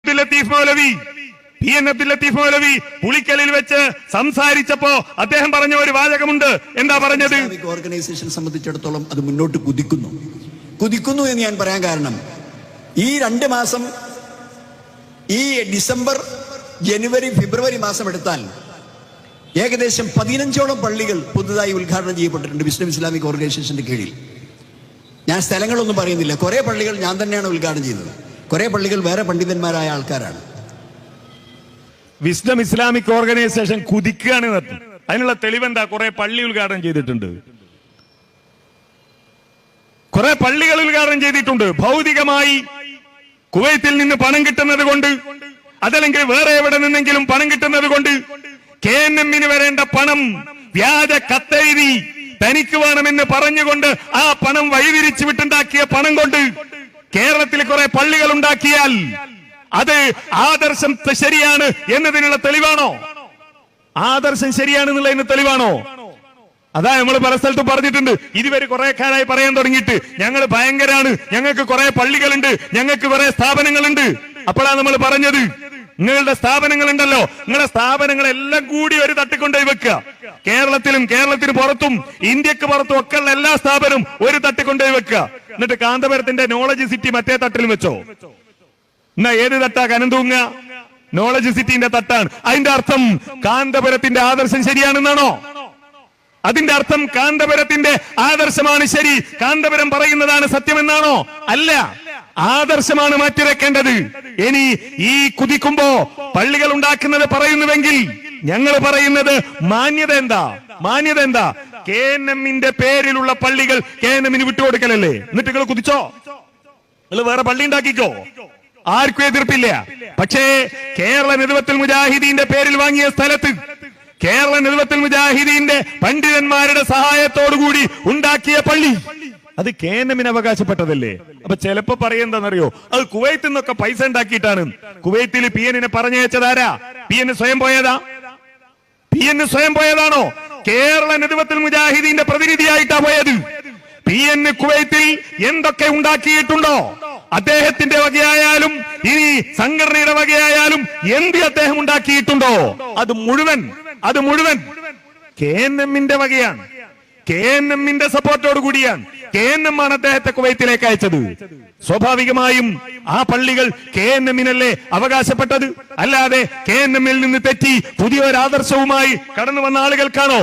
അബ്ദുൽ ലത്തീഫ് മൗലവി പുളിക്കലിൽ വെച്ച് സംസാരിച്ചപ്പോ അദ്ദേഹം പറഞ്ഞ ഒരു വാചകമുണ്ട്. എന്താ പറഞ്ഞത്? ഓർഗനൈസേഷൻ സംബന്ധിച്ചിടത്തോളം അത് മുന്നോട്ട് കുതിക്കുന്നു എന്ന് ഞാൻ പറയാൻ കാരണം, ഈ 2 മാസം, ഈ ഡിസംബർ, ജനുവരി, ഫെബ്രുവരി മാസം എടുത്താൽ ഏകദേശം 15ഓളം പള്ളികൾ പുതുതായി ഉദ്ഘാടനം ചെയ്യപ്പെട്ടിട്ടുണ്ട് വിസ്ഡം ഇസ്ലാമിക് ഓർഗനൈസേഷന്റെ കീഴിൽ. ഞാൻ സ്ഥലങ്ങളൊന്നും പറയുന്നില്ല. കുറെ പള്ളികൾ ഞാൻ തന്നെയാണ് ഉദ്ഘാടനം ചെയ്തത്. കുറെ പള്ളികൾ വേറെ പണ്ഡിതന്മാരായ ആൾക്കാരാണ്. വിസ്ഡം ഇസ്ലാമിക് ഓർഗനൈസേഷൻ കുതിക്കുകയാണ്. അതിനുള്ള തെളിവെന്താ? കുറെ പള്ളി ഉദ്ഘാടനം ചെയ്തിട്ടുണ്ട്. കുറെ പള്ളികൾ ഉദ്ഘാടനം ചെയ്തിട്ടുണ്ട്. ഭൗതികമായി കുവൈത്തിൽ നിന്ന് പണം കിട്ടുന്നത് കൊണ്ട്, അതല്ലെങ്കിൽ വേറെ എവിടെ നിന്നെങ്കിലും പണം കിട്ടുന്നത് കൊണ്ട് KNM-ന് വരേണ്ട പണം വ്യാജ കത്തെഴുതി തനിക്ക് വേണമെന്ന് പറഞ്ഞുകൊണ്ട് ആ പണം വഴിതിരിച്ചു വിട്ടുണ്ടാക്കിയ പണം കൊണ്ട് കേരളത്തിൽ കുറെ പള്ളികൾ ഉണ്ടാക്കിയാൽ അത് ആദർശം ശരിയാണ് എന്നതിനുള്ള തെളിവാണോ? ആദർശം ശരിയാണെന്നുള്ളതിന് തെളിവാണോ? അതാ നമ്മൾ പല സ്ഥലത്തും പറഞ്ഞിട്ടുണ്ട്. ഇതുവരെ കുറെ കാലമായി പറയാൻ തുടങ്ങിയിട്ട് ഞങ്ങൾ ഭയങ്കരാണ്, ഞങ്ങൾക്ക് കുറെ പള്ളികളുണ്ട്, ഞങ്ങൾക്ക് കുറെ സ്ഥാപനങ്ങളുണ്ട്. അപ്പോഴാണ് നമ്മൾ പറഞ്ഞത്, നിങ്ങളുടെ സ്ഥാപനങ്ങളുണ്ടല്ലോ, നിങ്ങളുടെ സ്ഥാപനങ്ങളെല്ലാം കൂടി ഒരു തട്ടിക്കൊണ്ടുപോയി വെക്കുക. കേരളത്തിന് പുറത്തും ഇന്ത്യക്ക് പുറത്തും ഒക്കെ ഉള്ള എല്ലാ സ്ഥാപനവും ഒരു തട്ടിക്കൊണ്ടുപോയി വെക്കുക. എന്നിട്ട് കാന്തപുരത്തിന്റെ നോളജ് സിറ്റി മറ്റേ തട്ടിലും വെച്ചോ. എന്നാ ഏത് തട്ടാ കനം തൂങ്ങ? നോളജ് സിറ്റിന്റെ തട്ടാണ്. അതിന്റെ അർത്ഥം കാന്തപുരത്തിന്റെ ആദർശം ശരിയാണെന്നാണോ? അതിന്റെ അർത്ഥം കാന്തപുരത്തിന്റെ ആദർശമാണ് ശരി, കാന്തപുരം പറയുന്നതാണ് സത്യമെന്നാണോ? അല്ല, ആദർശമാണ് മാറ്റിവെക്കേണ്ടത്. ഇനി ഈ കുതിക്കുമ്പോ പള്ളികൾ ഉണ്ടാക്കുന്നത് പറയുന്നുവെങ്കിൽ ഞങ്ങൾ പറയുന്നത് മാന്യത എന്താ? KNM-ന്റെ പേരിലുള്ള പള്ളികൾ KNM-ന് വിട്ടുകൊടുക്കലല്ലേ? എന്നിട്ട് നിങ്ങൾ കുതിച്ചോ? നിങ്ങൾ വേറെ പള്ളി ഉണ്ടാക്കിക്കോ, ആർക്കും എതിർപ്പില്ല. പക്ഷേ കേരള നേതൃത്വത്തിൽ മുജാഹിദീന്റെ പേരിൽ വാങ്ങിയ സ്ഥലത്ത്, കേരള നേതൃത്വത്തിൽ മുജാഹിദീന്റെ പണ്ഡിതന്മാരുടെ സഹായത്തോടുകൂടി ഉണ്ടാക്കിയ പള്ളി അത് KNM-ന് അവകാശപ്പെട്ടതല്ലേ? അപ്പൊ ചിലപ്പോ പറയുന്നറിയോ, അത് കുവൈത്തിൽ നിന്നൊക്കെ പൈസ ഉണ്ടാക്കിയിട്ടാണ്. കുവൈത്തിൽ PN-നെ പറഞ്ഞയച്ചതാരാ? PN സ്വയം പോയതാണോ? കേരള നേതൃത്വത്തിൽ മുജാഹിദീന്റെ പ്രതിനിധിയായിട്ടാ പോയത്. PN കുവൈത്തിൽ എന്തൊക്കെ ഉണ്ടാക്കിയിട്ടുണ്ടോ, അദ്ദേഹത്തിന്റെ വകയായാലും ഇനി സംഘടനയുടെ വകയായാലും എന്ത് അദ്ദേഹം ഉണ്ടാക്കിയിട്ടുണ്ടോ, അത് മുഴുവൻ KNM-ന്റെ വകയാണ്, KNM-ന്റെ സപ്പോർട്ടോട് കൂടിയാണ്. KNM ആണ് അദ്ദേഹത്തെ കുവൈത്തിലേക്ക് അയച്ചത്. സ്വാഭാവികമായും ആ പള്ളികൾ KNM-നല്ലേ അവകാശപ്പെട്ടത്, അല്ലാതെ KNM-ൽ നിന്ന് തെറ്റി പുതിയൊരു ആദർശവുമായി കടന്നു വന്ന ആളുകൾക്കാണോ?